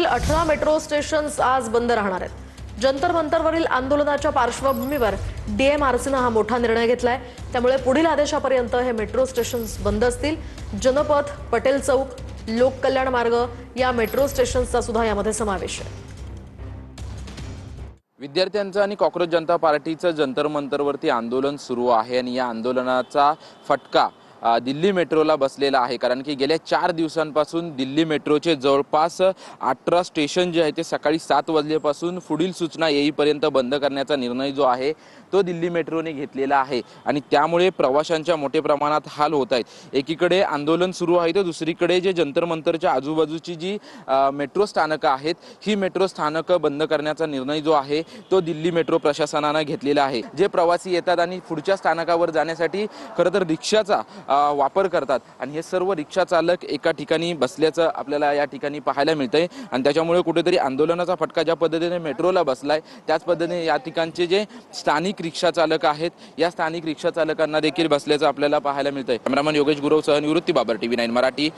पुण्यातील 18 metro stations आज बंद राहणार आहेत। जंतर मंतरवरील आंदोलनाच्या पार्श्वभूमीवर डीएमआरसीने हा मोठा निर्णय घेतलाय। त्यामुळे पुढील आदेशापर्यंत हे मेट्रो स्टेशन्स बंद असतील। जनपथ, पटेल चौक, लोककल्याण मार्ग या मेट्रो स्टेशन्सचा सुद्धा यामध्ये समावेश आहे। विद्यार्थ्यांचं आणि कॉक्रोच जनता पार्टीचं जंतर मंतरवरती आंदोलन सुरू आहे आणि या आंदोलनाचा फटका दिल्ली मेट्रोला बसलेला आहे। कारण की गेल्या 4 दिवसांपासून दिल्ली मेट्रोचे जवळपास 18 स्टेशन जे आहे ते सकाळी 7 वाजल्यापासून पुढील सूचना येईपर्यंत बंद करण्याचा निर्णय जो आहे तो दिल्ली मेट्रोने घेतलेला आहे आणि त्यामुळे प्रवाशांच्या मोठ्या प्रमाणात हाल होत आहेत। एकीकडे आंदोलन सुरू आहे तर दुसरीकडे जे जंतर मंतरच्या आजूबाजूची जी मेट्रो स्थानकं आहेत ही मेट्रो स्थानकं बंद करण्याचा निर्णय जो आहे तो दिल्ली मेट्रो प्रशासनाने घेतलेला आहे। जे प्रवासी येतात आणि पुढच्या स्थानकावर जाण्यासाठी खरं तर रिक्षाचा वापर करतात आणि हे सर्व रिक्षा चालक एका ठिकाणी बसल्याचं आपल्याला या ठिकाणी पाहायला मिळतंय आणि त्याच्यामुळे कुठेतरी आंदोलनाचा फटका ज्या पद्धतीने मेट्रोला बसलाय त्याच पद्धतीने या ठिकाणचे जे स्थानिक रिक्षा चालक आहेत या स्थानिक रिक्षा चालकांना देखील बसल्याचं आपल्याला पाहायला मिळतंय। कॅमेरामन योगेश गुरव सह निवृत्ती बाबर, TV9 मराठी।